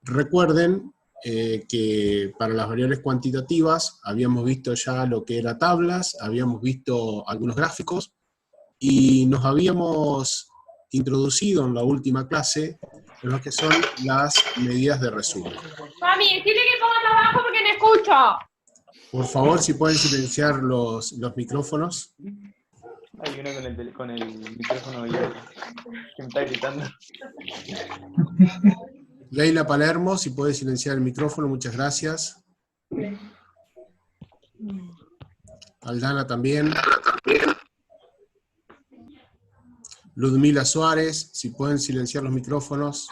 Recuerden que para las variables cuantitativas habíamos visto ya lo que era tablas, habíamos visto algunos gráficos, y nos habíamos introducido en la última clase en lo que son las medidas de resumen. Mami, dile que ponga más abajo porque no escucho. Por favor, si pueden silenciar los micrófonos. Hay uno con el micrófono abierto que me está gritando. Leila Palermo, si puede silenciar el micrófono, muchas gracias. Aldana también. Ludmila Suárez, si pueden silenciar los micrófonos.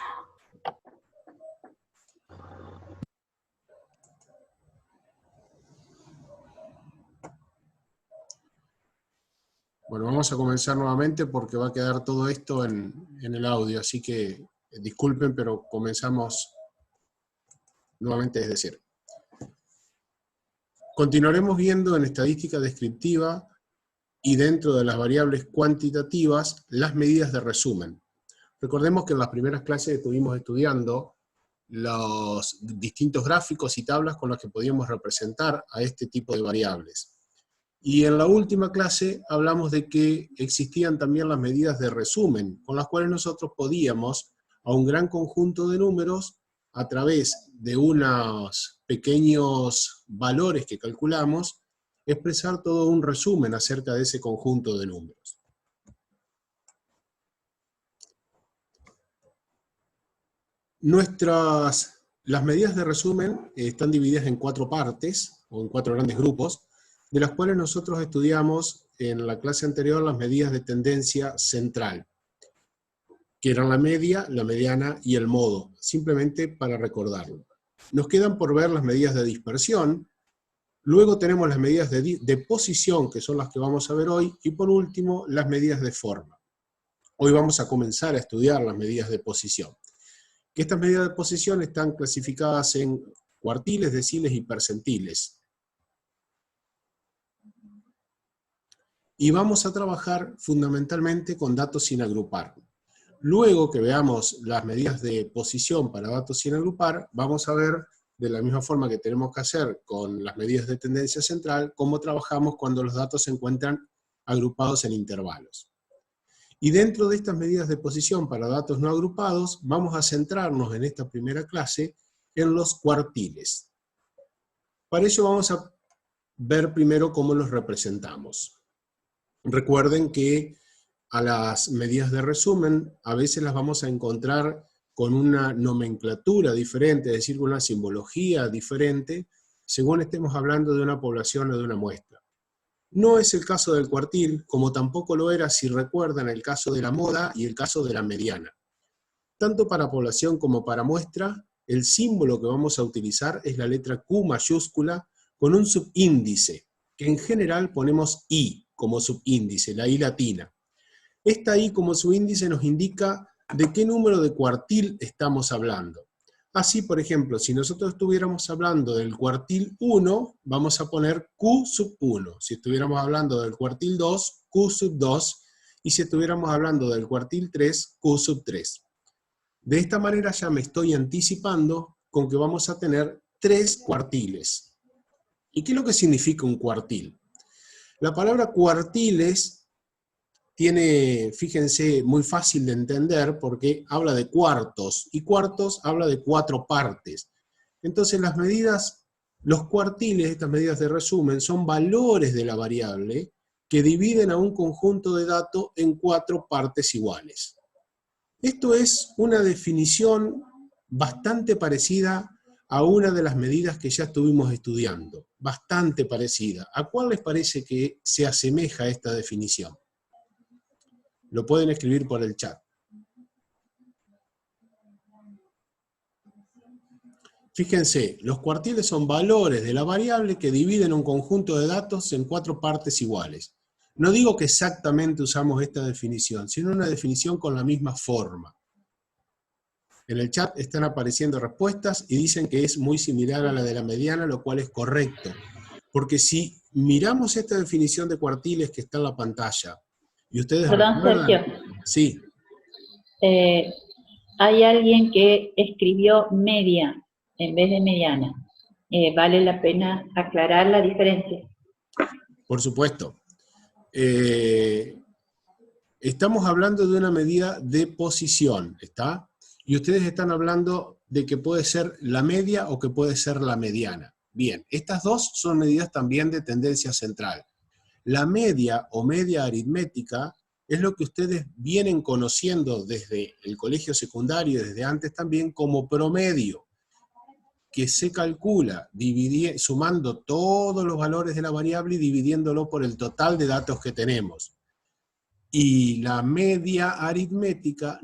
Bueno, vamos a comenzar nuevamente porque va a quedar todo esto en el audio, así que disculpen, pero comenzamos nuevamente desde cero. Continuaremos viendo en estadística descriptiva y dentro de las variables cuantitativas las medidas de resumen. Recordemos que en las primeras clases estuvimos estudiando los distintos gráficos y tablas con los que podíamos representar a este tipo de variables. Y en la última clase hablamos de que existían también las medidas de resumen, con las cuales nosotros podíamos a un gran conjunto de números, a través de unos pequeños valores que calculamos, expresar todo un resumen acerca de ese conjunto de números. Las medidas de resumen están divididas en 4 partes, o en 4 grandes grupos, de las cuales nosotros estudiamos en la clase anterior las medidas de tendencia central, que eran la media, la mediana y el modo, simplemente para recordarlo. Nos quedan por ver las medidas de dispersión, luego tenemos las medidas de posición, que son las que vamos a ver hoy, y por último, las medidas de forma. Hoy vamos a comenzar a estudiar las medidas de posición. Estas medidas de posición están clasificadas en cuartiles, deciles y percentiles. Y vamos a trabajar fundamentalmente con datos sin agrupar. Luego que veamos las medidas de posición para datos sin agrupar, vamos a ver, de la misma forma que tenemos que hacer con las medidas de tendencia central, cómo trabajamos cuando los datos se encuentran agrupados en intervalos. Y dentro de estas medidas de posición para datos no agrupados, vamos a centrarnos en esta primera clase en los cuartiles. Para ello vamos a ver primero cómo los representamos. Recuerden que a las medidas de resumen a veces las vamos a encontrar con una nomenclatura diferente, es decir, con una simbología diferente, según estemos hablando de una población o de una muestra. No es el caso del cuartil, como tampoco lo era, si recuerdan, el caso de la moda y el caso de la mediana. Tanto para población como para muestra, el símbolo que vamos a utilizar es la letra Q mayúscula con un subíndice, que en general ponemos I como subíndice, la I latina. Esta I como subíndice nos indica de qué número de cuartil estamos hablando. Así, por ejemplo, si nosotros estuviéramos hablando del cuartil 1, vamos a poner Q sub 1. Si estuviéramos hablando del cuartil 2, Q sub 2. Y si estuviéramos hablando del cuartil 3, Q sub 3. De esta manera ya me estoy anticipando con que vamos a tener 3 cuartiles. ¿Y qué es lo que significa un cuartil? La palabra cuartiles tiene, fíjense, muy fácil de entender porque habla de cuartos, y cuartos habla de 4 partes. Entonces las medidas, los cuartiles, estas medidas de resumen, son valores de la variable que dividen a un conjunto de datos en 4 partes iguales. Esto es una definición bastante parecida a una de las medidas que ya estuvimos estudiando, bastante parecida. ¿A cuál les parece que se asemeja esta definición? Lo pueden escribir por el chat. Fíjense, los cuartiles son valores de la variable que dividen un conjunto de datos en 4 partes iguales. No digo que exactamente usamos esta definición, sino una definición con la misma forma. En el chat están apareciendo respuestas y dicen que es muy similar a la de la mediana, lo cual es correcto. Porque si miramos esta definición de cuartiles que está en la pantalla, y ustedes Perdón, recuerdan... Sergio. Sí. hay alguien que escribió media en vez de mediana. Vale la pena aclarar la diferencia. Por supuesto. Estamos hablando de una medida de posición, ¿está? Y ustedes están hablando de que puede ser la media o que puede ser la mediana. Bien, estas dos son medidas también de tendencia central. La media o media aritmética es lo que ustedes vienen conociendo desde el colegio secundario y desde antes también como promedio, que se calcula sumando todos los valores de la variable y dividiéndolo por el total de datos que tenemos. Y la media aritmética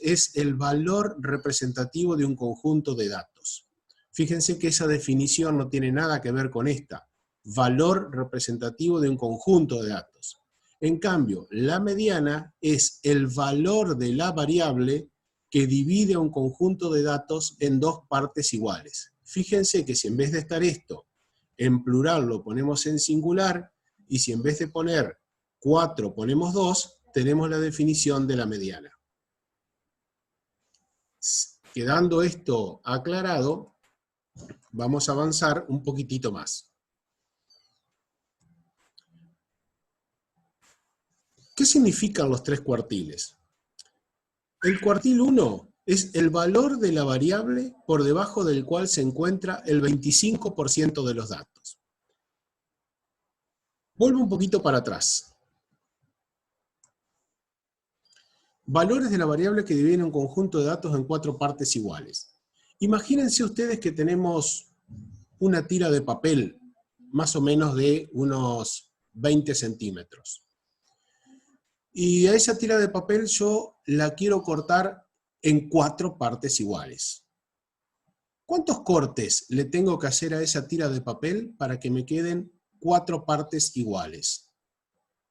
es el valor representativo de un conjunto de datos. Fíjense que esa definición no tiene nada que ver con esta. Valor representativo de un conjunto de datos. En cambio, la mediana es el valor de la variable que divide a un conjunto de datos en dos partes iguales. Fíjense que si en vez de estar esto en plural lo ponemos en singular, y si en vez de poner 4 ponemos 2, tenemos la definición de la mediana. Quedando esto aclarado, vamos a avanzar un poquitito más. ¿Qué significan los 3 cuartiles? El cuartil 1 es el valor de la variable por debajo del cual se encuentra el 25% de los datos. Vuelvo un poquito para atrás. Valores de la variable que dividen un conjunto de datos en 4 partes iguales. Imagínense ustedes que tenemos una tira de papel más o menos de unos 20 centímetros. Y a esa tira de papel yo la quiero cortar en 4 partes iguales. ¿Cuántos cortes le tengo que hacer a esa tira de papel para que me queden 4 partes iguales?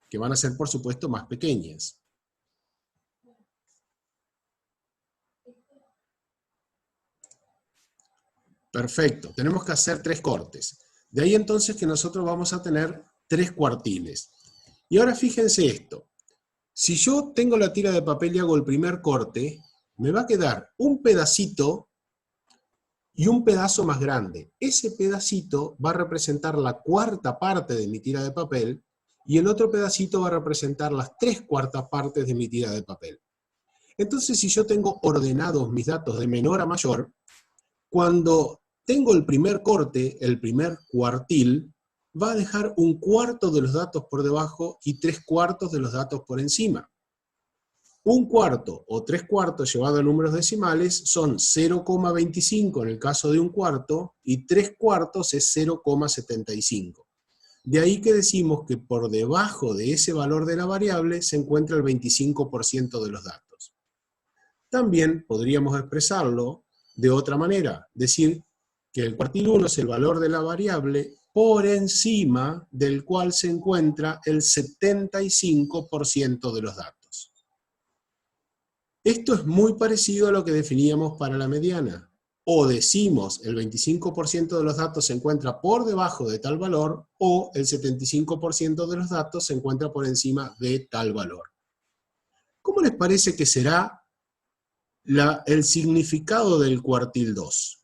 Que van a ser, por supuesto, más pequeñas. Perfecto, tenemos que hacer 3 cortes. De ahí entonces que nosotros vamos a tener 3 cuartiles. Y ahora fíjense esto. Si yo tengo la tira de papel y hago el primer corte, me va a quedar un pedacito y un pedazo más grande. Ese pedacito va a representar la 4ª parte de mi tira de papel y el otro pedacito va a representar las 3/4 partes de mi tira de papel. Entonces, si yo tengo ordenados mis datos de menor a mayor, cuando tengo el primer corte, el primer cuartil, va a dejar 1/4 de los datos por debajo y 3/4 de los datos por encima. 1/4 o 3/4 llevado a números decimales son 0,25 en el caso de 1/4 y 3/4 es 0,75. De ahí que decimos que por debajo de ese valor de la variable se encuentra el 25% de los datos. También podríamos expresarlo de otra manera, decir que el cuartil 1 es el valor de la variable por encima del cual se encuentra el 75% de los datos. Esto es muy parecido a lo que definíamos para la mediana. O decimos el 25% de los datos se encuentra por debajo de tal valor, o el 75% de los datos se encuentra por encima de tal valor. ¿Cómo les parece que será el significado del cuartil 2?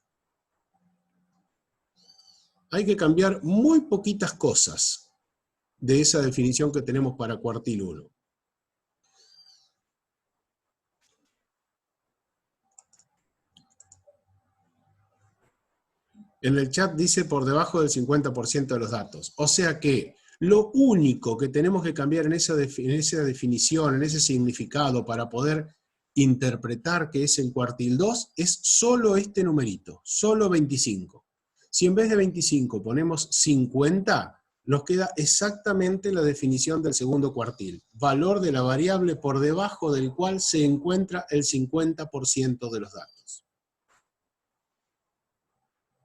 Hay que cambiar muy poquitas cosas de esa definición que tenemos para cuartil 1. En el chat dice por debajo del 50% de los datos. O sea que lo único que tenemos que cambiar en esa definición, en ese significado, para poder interpretar que es el cuartil 2, es solo este numerito, solo 25. Si en vez de 25 ponemos 50, nos queda exactamente la definición del segundo cuartil. Valor de la variable por debajo del cual se encuentra el 50% de los datos.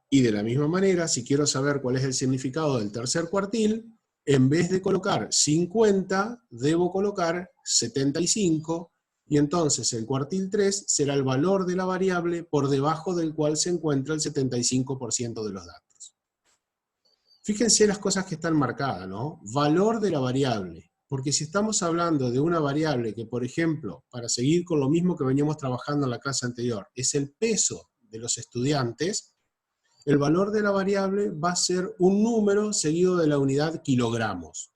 Y de la misma manera, si quiero saber cuál es el significado del tercer cuartil, en vez de colocar 50, debo colocar 75, y entonces el cuartil 3 será el valor de la variable por debajo del cual se encuentra el 75% de los datos. Fíjense las cosas que están marcadas, ¿no? Valor de la variable Porque si estamos hablando de una variable que, por ejemplo, para seguir con lo mismo que veníamos trabajando en la clase anterior, es el peso de los estudiantes, el valor de la variable va a ser un número seguido de la unidad kilogramos.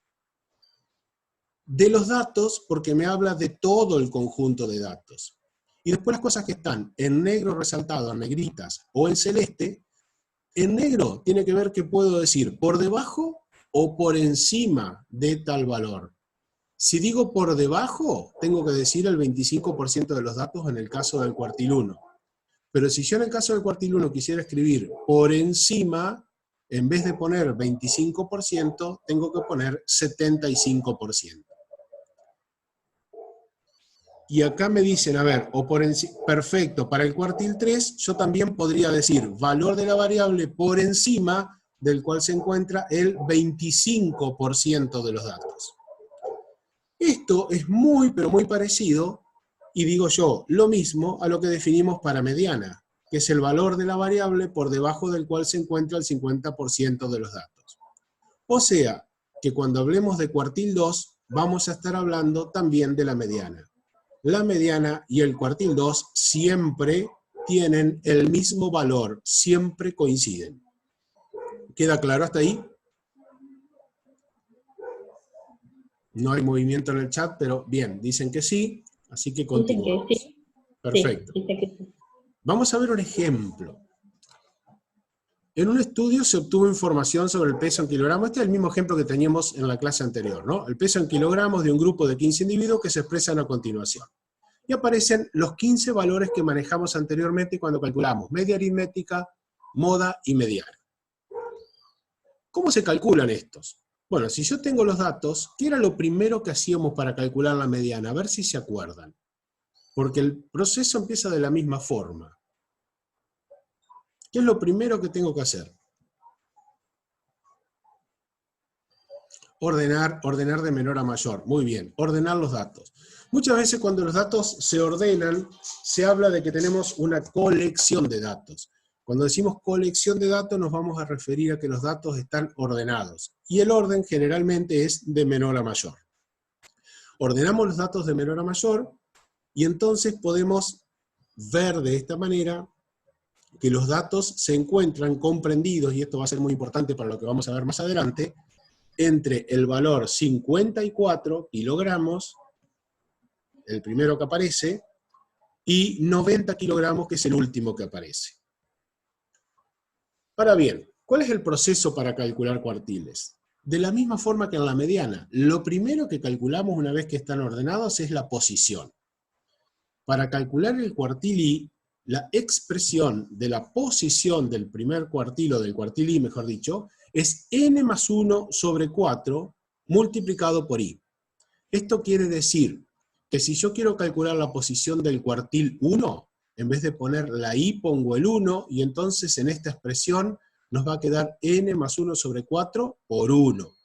De los datos, porque me habla de todo el conjunto de datos. Y después las cosas que están en negro resaltado, en negritas o en celeste, en negro tiene que ver que puedo decir por debajo o por encima de tal valor. Si digo por debajo, tengo que decir el 25% de los datos en el caso del cuartil 1. Pero si yo en el caso del cuartil 1 quisiera escribir por encima, en vez de poner 25%, tengo que poner 75%. Y acá me dicen, a ver, o por encima, perfecto, para el cuartil 3 yo también podría decir valor de la variable por encima del cual se encuentra el 25% de los datos. Esto es muy, pero muy parecido, y digo yo, lo mismo a lo que definimos para mediana, que es el valor de la variable por debajo del cual se encuentra el 50% de los datos. O sea, que cuando hablemos de cuartil 2, vamos a estar hablando también de la mediana. La mediana y el cuartil 2 siempre tienen el mismo valor, siempre coinciden. ¿Queda claro hasta ahí? No hay movimiento en el chat, pero bien, dicen que sí, así que continuamos. Dicen que sí. Perfecto. Sí, dice que sí. Vamos a ver un ejemplo. En un estudio se obtuvo información sobre el peso en kilogramos. Este es el mismo ejemplo que teníamos en la clase anterior, ¿no? El peso en kilogramos de un grupo de 15 individuos que se expresan a continuación. Y aparecen los 15 valores que manejamos anteriormente cuando calculamos media aritmética, moda y mediana. ¿Cómo se calculan estos? Bueno, si yo tengo los datos, ¿qué era lo primero que hacíamos para calcular la mediana? A ver si se acuerdan. Porque el proceso empieza de la misma forma. ¿Qué es lo primero que tengo que hacer? Ordenar de menor a mayor. Muy bien, ordenar los datos. Muchas veces cuando los datos se ordenan, se habla de que tenemos una colección de datos. Cuando decimos colección de datos nos vamos a referir a que los datos están ordenados. Y el orden generalmente es de menor a mayor. Ordenamos los datos de menor a mayor y entonces podemos ver de esta manera que los datos se encuentran comprendidos, y esto va a ser muy importante para lo que vamos a ver más adelante, entre el valor 54 kilogramos, el primero que aparece, y 90 kilogramos, que es el último que aparece. Ahora bien, ¿cuál es el proceso para calcular cuartiles? De la misma forma que en la mediana, lo primero que calculamos una vez que están ordenados es la posición. Para calcular el cuartil I, la expresión de la posición del primer cuartil, o del cuartil I, mejor dicho, es n más 1 sobre 4 multiplicado por I. Esto quiere decir que si yo quiero calcular la posición del cuartil 1, en vez de poner la I pongo el 1, y entonces en esta expresión nos va a quedar n más 1 sobre 4 por 1.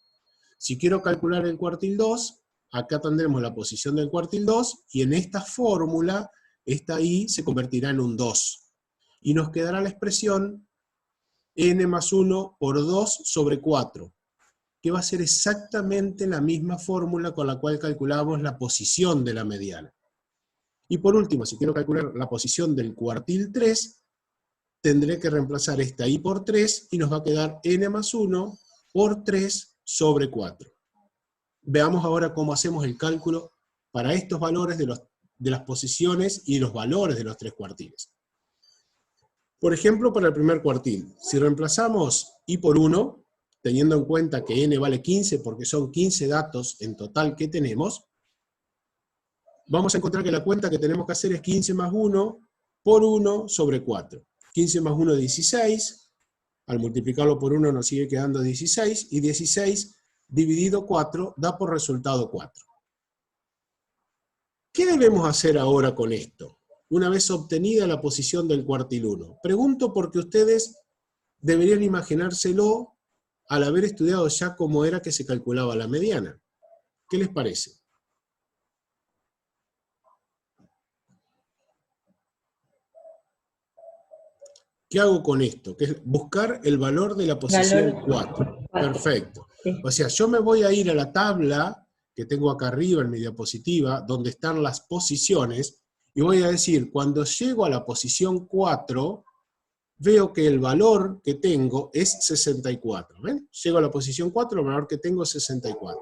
Si quiero calcular el cuartil 2, acá tendremos la posición del cuartil 2, y en esta fórmula, esta I se convertirá en un 2. Y nos quedará la expresión n más 1 por 2 sobre 4, que va a ser exactamente la misma fórmula con la cual calculamos la posición de la mediana. Y por último, si quiero calcular la posición del cuartil 3, tendré que reemplazar esta I por 3, y nos va a quedar n más 1 por 3 sobre 4. Veamos ahora cómo hacemos el cálculo para estos valores de las posiciones y los valores de los tres cuartiles. Por ejemplo, para el primer cuartil, si reemplazamos I por 1, teniendo en cuenta que n vale 15 porque son 15 datos en total que tenemos, vamos a encontrar que la cuenta que tenemos que hacer es 15 más 1 por 1 sobre 4. 15 más 1 es 16, al multiplicarlo por 1 nos sigue quedando 16, y 16 dividido 4 da por resultado 4. ¿Qué debemos hacer ahora con esto? Una vez obtenida la posición del cuartil 1. Pregunto porque ustedes deberían imaginárselo al haber estudiado ya cómo era que se calculaba la mediana. ¿Qué les parece? ¿Qué hago con esto? Que es buscar el valor de la posición 4. Perfecto. Sí. O sea, yo me voy a ir a la tabla que tengo acá arriba en mi diapositiva, donde están las posiciones, y voy a decir, cuando llego a la posición 4, veo que el valor que tengo es 64. ¿Ven? Llego a la posición 4, el valor que tengo es 64.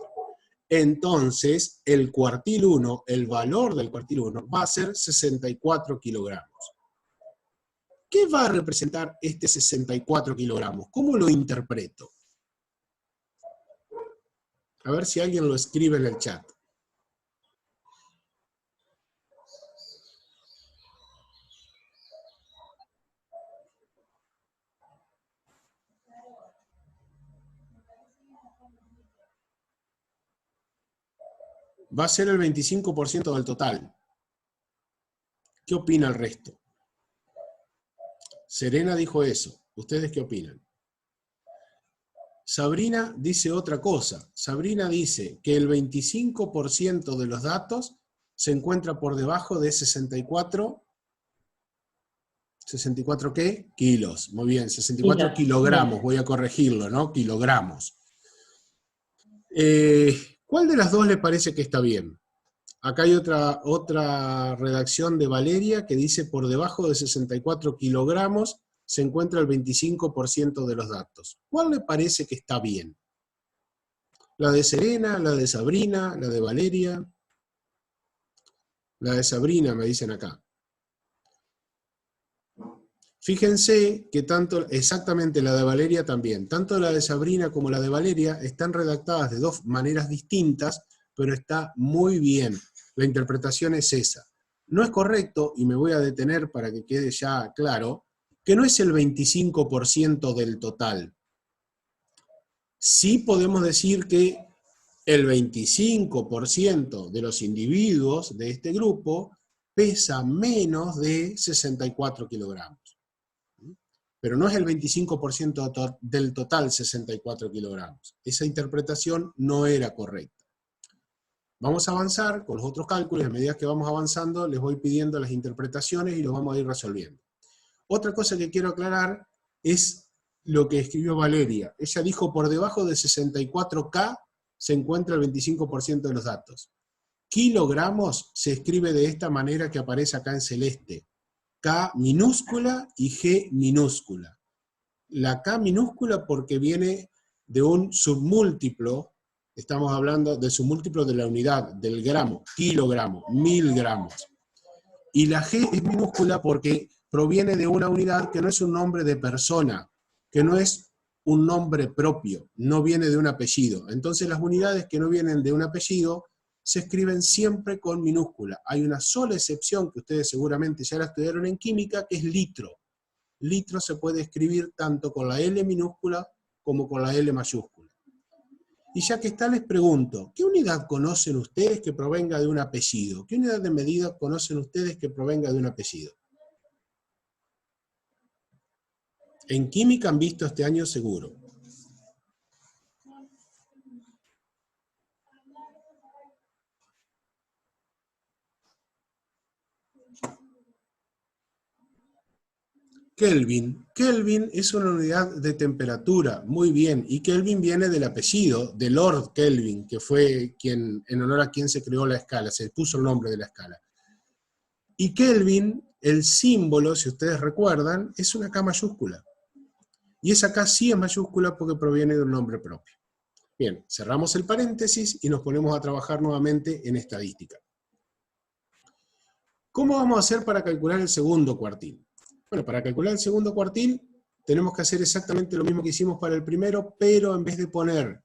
Entonces, el cuartil 1, el valor del cuartil 1, va a ser 64 kilogramos. ¿Qué va a representar este 64 kilogramos? ¿Cómo lo interpreto? A ver si alguien lo escribe en el chat. Va a ser el 25% del total. ¿Qué opina el resto? Serena dijo eso. ¿Ustedes qué opinan? Sabrina dice otra cosa. Sabrina dice que el 25% de los datos se encuentra por debajo de 64... ¿64 qué? Kilos. Muy bien, 64 kilogramos. Voy a corregirlo, ¿no? Kilogramos. ¿Cuál de las dos le parece que está bien? Acá hay otra redacción de Valeria que dice por debajo de 64 kilogramos se encuentra el 25% de los datos. ¿Cuál le parece que está bien? ¿La de Serena, la de Sabrina, la de Valeria? La de Sabrina, me dicen acá. Fíjense que tanto, exactamente la de Valeria también, tanto la de Sabrina como la de Valeria están redactadas de dos maneras distintas, pero está muy bien. La interpretación es esa. No es correcto, y me voy a detener para que quede ya claro, que no es el 25% del total. Sí podemos decir que el 25% de los individuos de este grupo pesa menos de 64 kilogramos. Pero no es el 25% del total 64 kilogramos. Esa interpretación no era correcta. Vamos a avanzar con los otros cálculos, a medida que vamos avanzando les voy pidiendo las interpretaciones y los vamos a ir resolviendo. Otra cosa que quiero aclarar es lo que escribió Valeria. Ella dijo por debajo de 64K se encuentra el 25% de los datos. Kilogramos se escribe de esta manera que aparece acá en celeste. K minúscula y G minúscula. La K minúscula porque viene de un submúltiplo, estamos hablando de submúltiplo de la unidad, del gramo, kilogramo, 1000 gramos. Y la G es minúscula porque proviene de una unidad que no es un nombre de persona, que no es un nombre propio, no viene de un apellido. Entonces las unidades que no vienen de un apellido se escriben siempre con minúscula. Hay una sola excepción que ustedes seguramente ya la estudiaron en química, que es litro. Litro se puede escribir tanto con la L minúscula como con la L mayúscula. Y ya que está, les pregunto, ¿qué unidad conocen ustedes que provenga de un apellido? ¿Qué unidad de medida conocen ustedes que provenga de un apellido? En química han visto este año seguro. Kelvin. Kelvin es una unidad de temperatura, muy bien, y Kelvin viene del apellido de Lord Kelvin, que fue quien, en honor a quien se creó la escala, se puso el nombre de la escala. Y Kelvin, el símbolo, si ustedes recuerdan, es una K mayúscula. Y esa K sí es mayúscula porque proviene de un nombre propio. Bien, cerramos el paréntesis y nos ponemos a trabajar nuevamente en estadística. ¿Cómo vamos a hacer para calcular el segundo cuartil? Bueno, para calcular el segundo cuartil tenemos que hacer exactamente lo mismo que hicimos para el primero, pero en vez de poner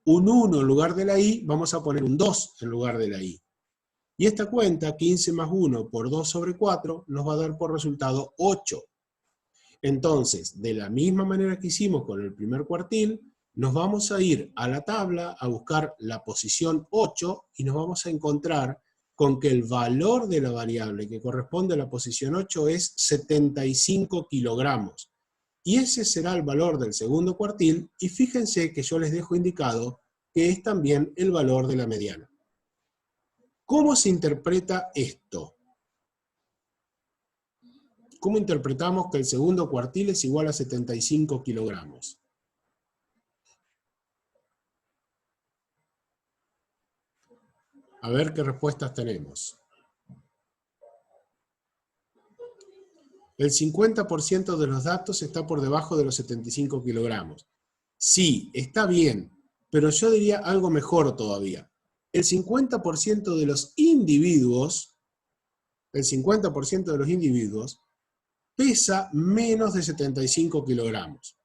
un 1 en lugar de la I, vamos a poner un 2 en lugar de la I. Y esta cuenta, 15 más 1 por 2 sobre 4, nos va a dar por resultado 8. Entonces, de la misma manera que hicimos con el primer cuartil, nos vamos a ir a la tabla a buscar la posición 8 y nos vamos a encontrar con que el valor de la variable que corresponde a la posición 8 es 75 kilogramos. Y ese será el valor del segundo cuartil, y fíjense que yo les dejo indicado que es también el valor de la mediana. ¿Cómo se interpreta esto? ¿Cómo interpretamos que el segundo cuartil es igual a 75 kilogramos? A ver qué respuestas tenemos. El 50% de los datos está por debajo de los 75 kilogramos. Sí, está bien, pero yo diría algo mejor todavía. El 50% de los individuos, pesa menos de 75 kilogramos.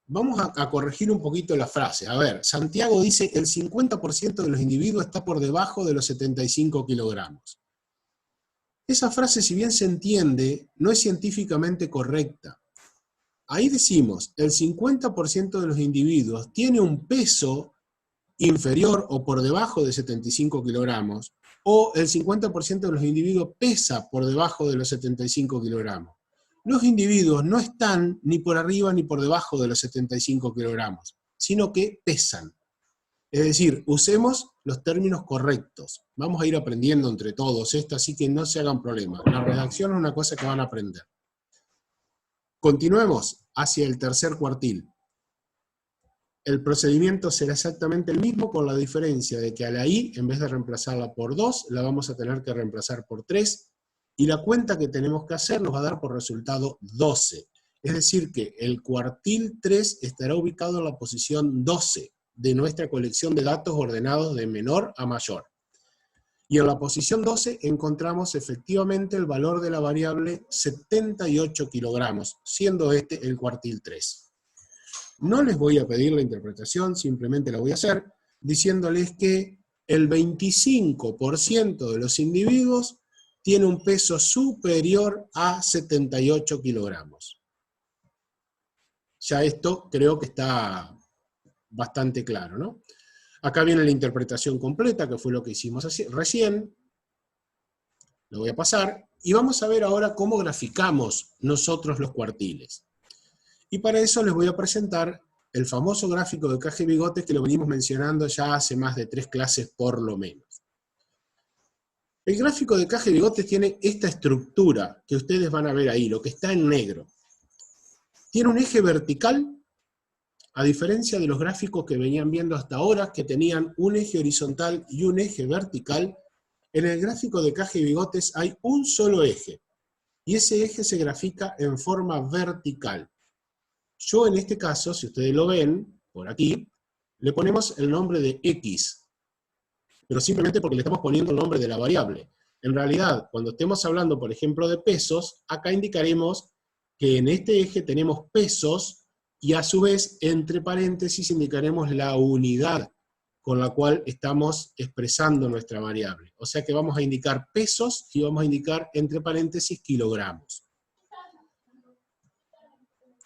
Vamos a corregir un poquito la frase. A ver, Santiago dice el 50% de los individuos está por debajo de los 75 kilogramos. Esa frase, si bien se entiende, no es científicamente correcta. Ahí decimos, el 50% de los individuos tiene un peso inferior o por debajo de 75 kilogramos, o el 50% de los individuos pesa por debajo de los 75 kilogramos. Los individuos no están ni por arriba ni por debajo de los 75 kilogramos, sino que pesan. Es decir, usemos los términos correctos. Vamos a ir aprendiendo entre todos esto, así que no se hagan problemas. La redacción es una cosa que van a aprender. Continuemos hacia el tercer cuartil. El procedimiento será exactamente el mismo, con la diferencia de que a la i, en vez de reemplazarla por 2, la vamos a tener que reemplazar por 3, y la cuenta que tenemos que hacer nos va a dar por resultado 12. Es decir que el cuartil 3 estará ubicado en la posición 12 de nuestra colección de datos ordenados de menor a mayor. Y en la posición 12 encontramos efectivamente el valor de la variable 78 kilogramos, siendo este el cuartil 3. No les voy a pedir la interpretación, simplemente la voy a hacer, diciéndoles que el 25% de los individuos tiene un peso superior a 78 kilogramos. Ya esto creo que está bastante claro, ¿no? Acá viene la interpretación completa, que fue lo que hicimos recién. Lo voy a pasar. Y vamos a ver ahora cómo graficamos nosotros los cuartiles. Y para eso les voy a presentar el famoso gráfico de caja y bigotes que lo venimos mencionando ya hace más de 3 clases por lo menos. El gráfico de caja y bigotes tiene esta estructura que ustedes van a ver ahí, lo que está en negro. Tiene un eje vertical, a diferencia de los gráficos que venían viendo hasta ahora, que tenían un eje horizontal y un eje vertical. En el gráfico de caja y bigotes hay un solo eje, y ese eje se grafica en forma vertical. Yo en este caso, si ustedes lo ven, por aquí, le ponemos el nombre de X, pero simplemente porque le estamos poniendo el nombre de la variable. En realidad, cuando estemos hablando, por ejemplo, de pesos, acá indicaremos que en este eje tenemos pesos, y a su vez, entre paréntesis, indicaremos la unidad con la cual estamos expresando nuestra variable. O sea que vamos a indicar pesos y vamos a indicar, entre paréntesis, kilogramos.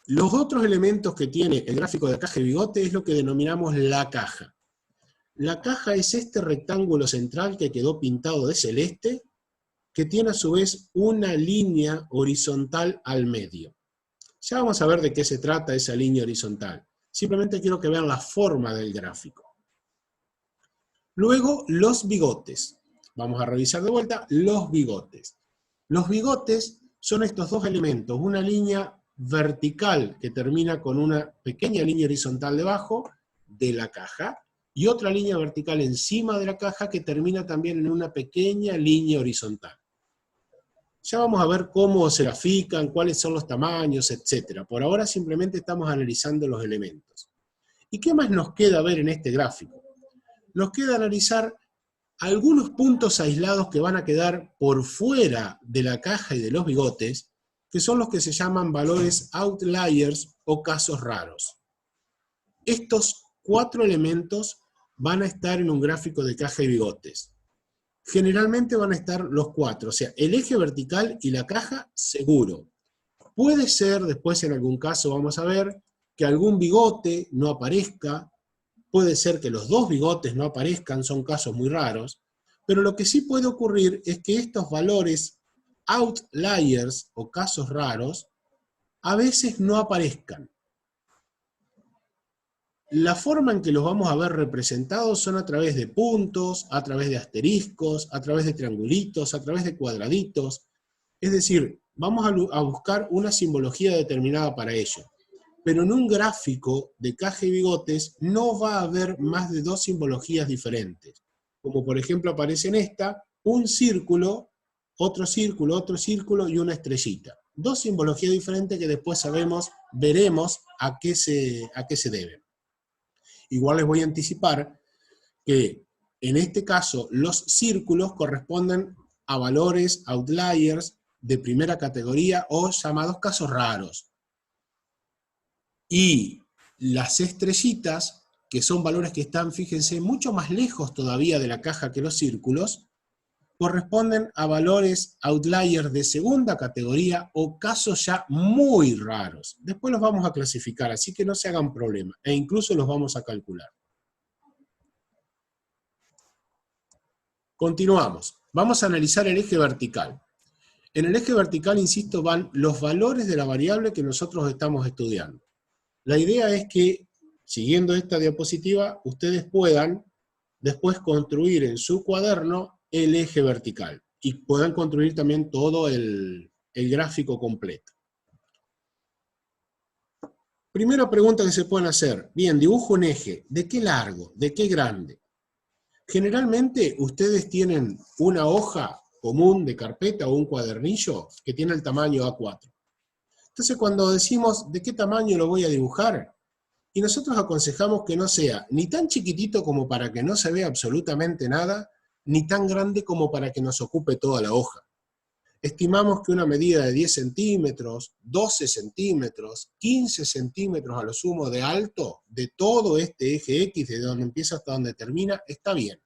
Los otros elementos que tiene el gráfico de caja y bigote es lo que denominamos la caja. La caja es este rectángulo central que quedó pintado de celeste, que tiene a su vez una línea horizontal al medio. Ya vamos a ver de qué se trata esa línea horizontal. Simplemente quiero que vean la forma del gráfico. Luego, los bigotes. Vamos a revisar de vuelta los bigotes. Los bigotes son estos dos elementos, una línea vertical que termina con una pequeña línea horizontal debajo de la caja, y otra línea vertical encima de la caja que termina también en una pequeña línea horizontal. Ya vamos a ver cómo se grafican, cuáles son los tamaños, etc. Por ahora simplemente estamos analizando los elementos. ¿Y qué más nos queda ver en este gráfico? Nos queda analizar algunos puntos aislados que van a quedar por fuera de la caja y de los bigotes, que son los que se llaman valores outliers o casos raros. Estos 4 elementos van a estar en un gráfico de caja y bigotes. Generalmente van a estar los 4, o sea, el eje vertical y la caja, seguro. Puede ser, después en algún caso vamos a ver, que algún bigote no aparezca, puede ser que los 2 bigotes no aparezcan, son casos muy raros, pero lo que sí puede ocurrir es que estos valores outliers o casos raros a veces no aparezcan. La forma en que los vamos a ver representados son a través de puntos, a través de asteriscos, a través de triangulitos, a través de cuadraditos. Es decir, vamos a buscar una simbología determinada para ello. Pero en un gráfico de caja y bigotes no va a haber más de 2 simbologías diferentes. como por ejemplo aparece en esta, un círculo, otro círculo y una estrellita. Dos simbologías diferentes que después veremos a qué se deben. Igual les voy a anticipar que en este caso los círculos corresponden a valores outliers de primera categoría o llamados casos raros. Y las estrellitas, que son valores que están, fíjense, mucho más lejos todavía de la caja que los círculos, corresponden a valores outliers de segunda categoría o casos ya muy raros. Después los vamos a clasificar, así que no se hagan problema, e incluso los vamos a calcular. Continuamos. Vamos a analizar el eje vertical. En el eje vertical, insisto, van los valores de la variable que nosotros estamos estudiando. La idea es que, siguiendo esta diapositiva, ustedes puedan después construir en su cuaderno el eje vertical y puedan construir también todo el gráfico completo. Primera pregunta que se pueden hacer. Bien, dibujo un eje. ¿De qué largo? ¿De qué grande? Generalmente ustedes tienen una hoja común de carpeta o un cuadernillo que tiene el tamaño A4. Entonces cuando decimos de qué tamaño lo voy a dibujar, y nosotros aconsejamos que no sea ni tan chiquitito como para que no se vea absolutamente nada, ni tan grande como para que nos ocupe toda la hoja. Estimamos que una medida de 10 centímetros, 12 centímetros, 15 centímetros a lo sumo de alto, de todo este eje X, de donde empieza hasta donde termina, está bien.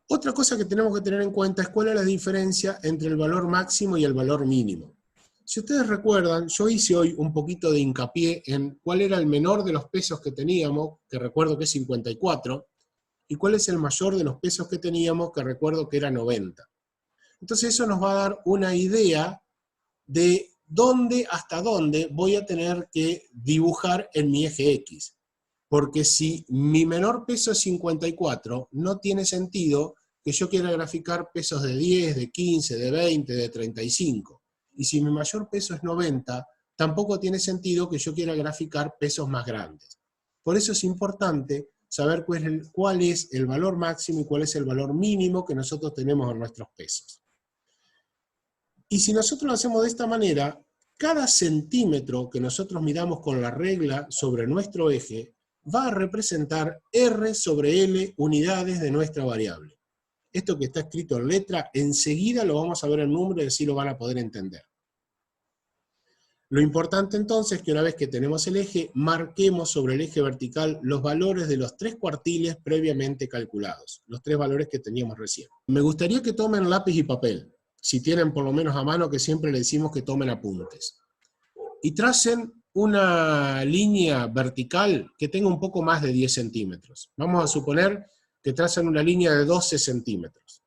Otra cosa que tenemos que tener en cuenta es cuál es la diferencia entre el valor máximo y el valor mínimo. Si ustedes recuerdan, yo hice hoy un poquito de hincapié en cuál era el menor de los pesos que teníamos, que recuerdo que es 54, y cuál es el mayor de los pesos que teníamos, que recuerdo que era 90. Entonces eso nos va a dar una idea de hasta dónde voy a tener que dibujar en mi eje X. Porque si mi menor peso es 54, no tiene sentido que yo quiera graficar pesos de 10, de 15, de 20, de 35. Y si mi mayor peso es 90, tampoco tiene sentido que yo quiera graficar pesos más grandes. Por eso es importante saber cuál es el valor máximo y cuál es el valor mínimo que nosotros tenemos en nuestros pesos. Y si nosotros lo hacemos de esta manera, cada centímetro que nosotros midamos con la regla sobre nuestro eje va a representar R sobre L unidades de nuestra variable. Esto que está escrito en letra, enseguida lo vamos a ver en número y así lo van a poder entender. Lo importante entonces es que una vez que tenemos el eje, marquemos sobre el eje vertical los valores de los 3 cuartiles previamente calculados, los 3 valores que teníamos recién. Me gustaría que tomen lápiz y papel, si tienen por lo menos a mano, que siempre le decimos que tomen apuntes. Y tracen una línea vertical que tenga un poco más de 10 centímetros. Vamos a suponer que trazan una línea de 12 centímetros.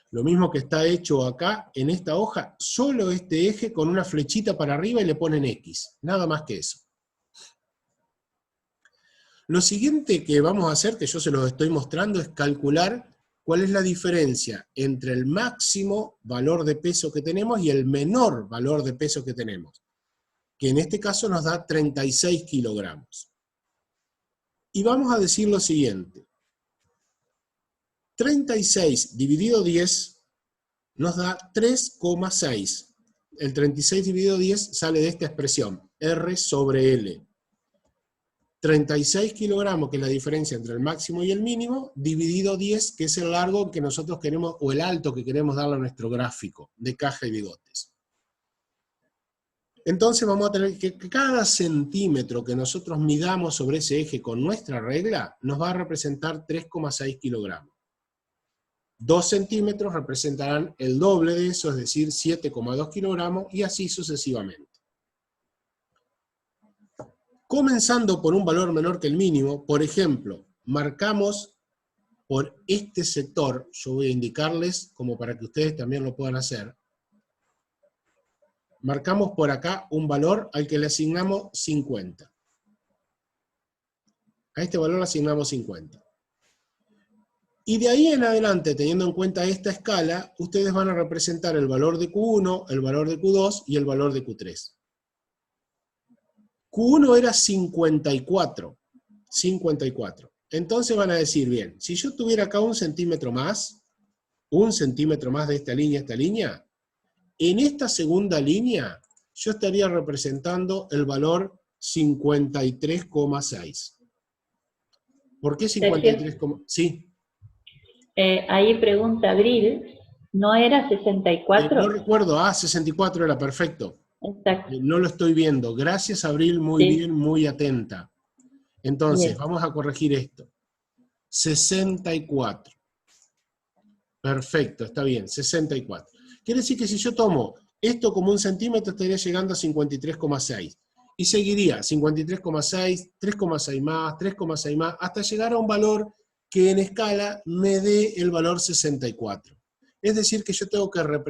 Lo mismo que está hecho acá en esta hoja, solo este eje con una flechita para arriba y le ponen X, nada más que eso. Lo siguiente que vamos a hacer, que yo se los estoy mostrando, es calcular cuál es la diferencia entre el máximo valor de peso que tenemos y el menor valor de peso que tenemos, que en este caso nos da 36 kilogramos. Y vamos a decir lo siguiente. 36 dividido 10 nos da 3,6. El 36 dividido 10 sale de esta expresión, R sobre L. 36 kilogramos, que es la diferencia entre el máximo y el mínimo, dividido 10, que es el largo que nosotros queremos, o el alto que queremos darle a nuestro gráfico de caja y bigotes. Entonces vamos a tener que cada centímetro que nosotros midamos sobre ese eje con nuestra regla, nos va a representar 3,6 kilogramos. 2 centímetros representarán el doble de eso, es decir, 7,2 kilogramos, y así sucesivamente. Comenzando por un valor menor que el mínimo, por ejemplo, marcamos por este sector, yo voy a indicarles como para que ustedes también lo puedan hacer, marcamos por acá un valor al que le asignamos 50. A este valor le asignamos 50. Y de ahí en adelante, teniendo en cuenta esta escala, ustedes van a representar el valor de Q1, el valor de Q2 y el valor de Q3. Q1 era 54. 54. Entonces van a decir, bien, si yo tuviera acá 1 centímetro más, 1 centímetro más de esta línea, en esta segunda línea yo estaría representando el valor 53,6. ¿Por qué 53? Sí. Ahí pregunta Abril, ¿no era 64? No recuerdo, 64 era perfecto. Exacto. No lo estoy viendo. Gracias, Abril, muy bien, muy atenta. Entonces, Bien. vamos a corregir esto. 64. Perfecto, está bien, 64. Quiere decir que si yo tomo esto como 1 centímetro, estaría llegando a 53,6. Y seguiría 53,6, 3,6 más, 3,6 más, hasta llegar a un valor que en escala me dé el valor 64. Es decir, que yo tengo que representar